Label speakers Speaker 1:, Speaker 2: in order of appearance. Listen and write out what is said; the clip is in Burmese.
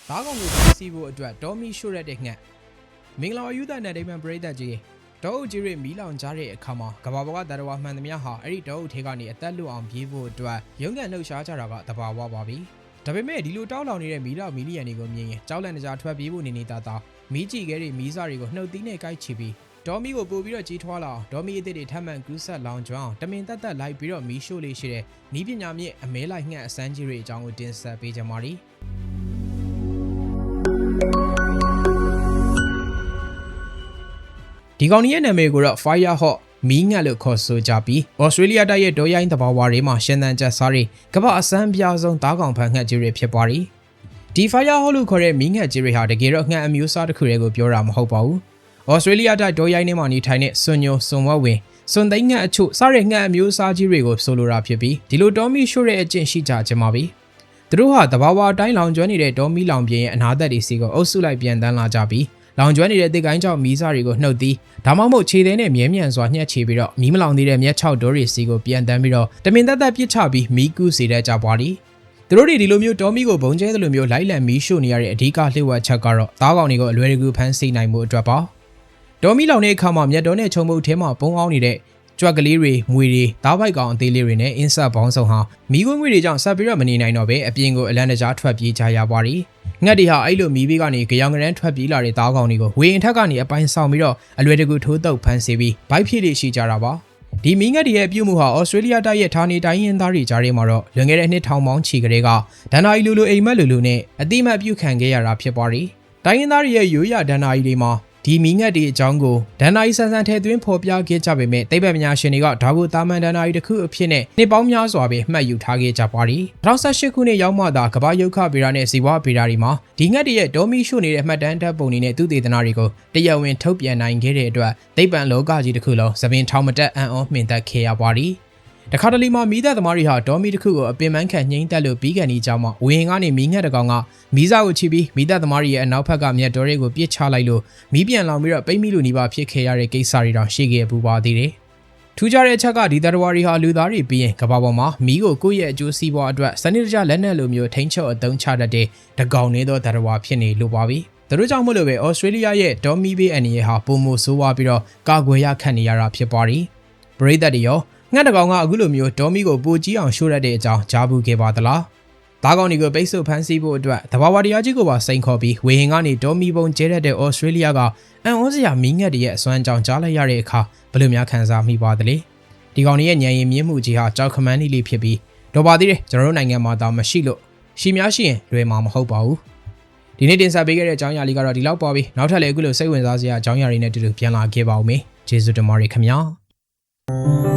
Speaker 1: ဒါကောင်ကိုသိစီဖို့အတွက်ဒေါ်မီရှို့ရတဲ့ငှက်မင်္ဂလာယူဒနဲ့ဒိမန်ပရိသတ်ကြီးဒေါ်အုပ်ကြီးတွေမီးလောင်ကြတဲ့အခါမှာကဘာပေါ်ကတရဝမှန်သမျှဟာအဲ့ဒီဒေါ်အုပ်ထဲကနေအသက်လွတ်အောင်ပြေးဖို့အတွက်ရုန်းကန်လှုပ်ရှားကြတာကတဘာဝပါပြီဒါပေမဲ့ဒီလိုတောက်လောင်နေတဲ့မီးလောင်မီလီယံတွေကိုမြင်ရင်ကြောက်လန့်တကြားထွက်ပြေးဖို့နေနေတာမီးကြည့်ခဲတွေမီးစားတွေကိုနှုတ်သီးနဲ့ကိုက်ချပြီးဒေါ်မီကိုပို့ပြီးတော့ကြီးထွားလာဒေါ်မီအစ်စ်တွေထပ်မံကူးဆက်လောင်ကျွမ်းတမင်တက်တက်လိုက်ပြီးတော့မီးရှို့လေးရှိတဲ့နီးပညာမြင့်အမဲလိုက်ငှက်အစမ်းကြီးတွေအကြောင်းကိုတင်ဆက်ပေးကြပါမယ်ဒီကောင်ရဲ့နာမည်ကိုတော့ Firehawk မီးငှက်လို့ခေါ်ဆိုကြပြီး Australia တိုက်ရဲ့ဒေါ်ရိုင်းတဘာဝတွေမှာရှင်သန်ကျစားတွေကမ္ဘာအစမ်းပြားဆုံးသားကောင်ဖန်ငှက်ကြီးတွေဖြစ်ပါတယ်ဒီ Firehawk လို့ခေါ်တဲ့မီးငှက်ကြီးတွေဟာတကယ်တော့ငှက်အမျိုးအစားတစ်ခုတည်းကိုပြောတာမဟုတ်ပါဘူး Australia တိုက်ဒေါ်ရိုင်းထဲမှာနေထိုင်တဲ့စွန်ညိုစွန်ဝက်ဝင်စွန်သိန်းငှက်အချို့စားတဲ့ငှက်အမျိုးအစားကြီးတွေကိုဆိုလိုတာဖြစ်ပြီးဒီလိုဒေါ်မီရှို့တဲ့အကျင့်ရှိကြခြင်းပါပဲသူတို့ဟာတဘာဝအတိုင်းလောင်ကျွမ်းနေတဲ့ဒေါ်မီလောင်ပြင်းရဲ့အနာသက်တွေစီကိုအုပ်စုလိုက်ပြန်တန်းလာကြပြီးလောင်ကျွမ်းနေတဲ့တစ်ကိုင်းကြောင့်မီးစားတွေကိုနှုတ်သီးဒါမှမဟုတ်ခြေသေးနဲ့မြဲမြံစွာညှက်ချပြီးတော့မီးမလောင်သေးတဲ့မျက်ခြောက်တိုးတွေစီကိုပြန်တန်းပြီးတော့တမင်တက်တက်ပစ်ချပြီးမီးကူးစေတဲ့ကြပွားသည်သူတို့တွေဒီလိုမျိုးဒေါ်မီကိုဘုံကျဲသလိုမျိုးလိုက်လံမီးရှို့နေရတဲ့အဓိကလှည့်ဝက်ချက်ကတော့သားကောင်တွေကိုအလွယ်တကူဖမ်းဆီးနိုင်မှုအတွက်ပါဒေါ်မီလောင်တဲ့အခါမှာမြက်တော်နဲ့ခြုံပုတ်ထဲမှာပုံအောင်နေတဲ့ကြွက်ကလေးတွေမွေတွေသားပိုက်ကောင်အသေးလေးတွေနဲ့အင်းဆက်ပေါင်းစုံဟာမီးခွင်းငွေတွေကြောင့်ဆက်ပြီးတော့မနေနိုင်တော့ပဲအပြင်ကိုအလန့်တကြားထွက်ပြေးကြရပါသည်ငှက်တွေဟာအဲ့လိုမီးဘေးကနေကြောင်ကရန်ထွက်ပြေးလာတဲ့သားကောင်တွေကိုဝေရင်ထက်ကနေအပိုင်းဆောင်ပြီးတော့အလွယ်တကူထိုးတုပ်ဖမ်းဆီးပြီးဘိုက်ဖြစ်တွေရှိကြတာပါဒီမီးငှက်တွေရဲ့ပြုမှုဟာဩစတြေးလျတိုက်ရဲ့ဌာနေတိုင်းရင်းသားတွေကြားထဲမှာတော့လွန်ခဲ့တဲ့နှစ်ထောင်ပေါင်းချီကလေးကဒဏ္ဍာရီလိုအိမ်မက်လိုနဲ့အတိမတ်ပြုခံခဲ့ရတာဖြစ်ပါတယ်တိုင်းရင်းသားတွေရဲ့ရိုးရာဒဏ္ဍာရီတွေမှာဒီမီးငှက်တွေအကြောင်းကိုဒဏ္ဍာရီဆန်းဆန်းထဲသွင်းဖော်ပြခဲ့ကြပေမဲ့သိပ္ပံပညာရှင်တွေကဒါကိုတာမန်ဒဏ္ဍာရီတစ်ခုအဖြစ်နဲ့နှစ်ပေါင်းများစွာပဲမှတ်ယူထားခဲ့ကြပါတယ်2018ခုနှစ်ရောက်မှသာကမ္ဘာရုပ်ခဗေဒနဲ့ဇီဝဗေဒတွေမှာဒီငှက်တွေရဲ့ဒေါ်မီရှို့နေတဲ့မှတ်တမ်းဓာတ်ပုံတွေနဲ့သူတေသနာတွေကိုတရားဝင်ထုတ်ပြန်နိုင်ခဲ့တဲ့အတွက်သိပ္ပံလောကကြီးတစ်ခုလုံးသပင်ထောင်မတက်အံ့ဩမှင်သက်ခဲ့ရပါတယ်တခါတလေမှာမီးသက်သမားတွေဟာဒေါ်မီတစ်ခုကိုအပင်ပန်းခံညှိမ့်တက်လို့ပြီးကန်နေကြမှာဝင်းကနေမီးငှက်တကောင်ကမီးစားကိုချိပြီးမီးသက်သမားတွေရဲ့အနောက်ဘက်ကမြက်တော်တွေကိုပြစ်ချလိုက်လို့မီးပြန်လောင်ပြီးတော့ပိတ်မိလို့နေပါဖြစ်ခဲ့ရတဲ့ကိစ္စတွေတောင်ရှိခဲ့ပူပါသေးတယ်။ထူးခြားတဲ့အချက်ကဒီတရဝါတွေဟာလူသားတွေပြီးရင်ကမ္ဘာပေါ်မှာမီးကိုကိုယ့်ရဲ့အကျိုးစီးပွားအတွက်စနစ်တကျလက်နက်လိုမျိုးထိန်းချုပ်အသုံးချတတ်တဲ့တကောင်နေသောတရဝါဖြစ်နေလို့ပါပြီ။ဒါတို့ကြောင့်မို့လို့ပဲဩစတြေးလျရဲ့ဒေါ်မီဘေးအန်ရီဟာပုံမိုဆိုးဝါးပြီးတော့ကာကွယ်ရခန့်နေရတာဖြစ်ပါတယ်။ပရိသတ်တွေရောငှက်တကောင်ကအခုလိုမျိုးဒေါ်မီကိုပိုကြီးအောင်ရှို့ရတဲ့အကြောင်းကြားဘူးခဲ့ပါသလားသားကောင်တွေကိုပိတ်ဆို့ဖမ်းဆီးဖို့အတွက်တဘာဝတရားကြီးကိုပါစိန်ခေါ်ပြီးဝေဟင်ကနေဒေါ်မီပုံကျဲတဲ့ဩစတြေးလျကအံ့ဩစရာမီးငှက်တွေရဲ့အစွမ်းကြောင့်ကြားလိုက်ရတဲ့အခါဘယ်လိုများခံစားမိပါသလဲဒီကောင်တွေရဲ့ဉာဏ်ရည်မြင့်မှုကြီးဟာကြောက်ခမန်းလေးဖြစ်ပြီးတော့ပါသေးတယ်ကျွန်တော်တို့နိုင်ငံမှာသာမရှိလို့ရှိများရှိရင်လွယ်မှာမဟုတ်ပါဘူးဒီနေ့တင်ဆက်ပေးခဲ့တဲ့အကြောင်းအရာလေးကတော့ဒီလောက်ပါပြီနောက်ထပ်လည်းအခုလိုစိတ်ဝင်စားစရာအကြောင်းအရာတွေနဲ့တူတူပြန်လာခဲ့ပါဦးမယ်ကျေးဇူးတင်ပါတယ်ခင်ဗျာ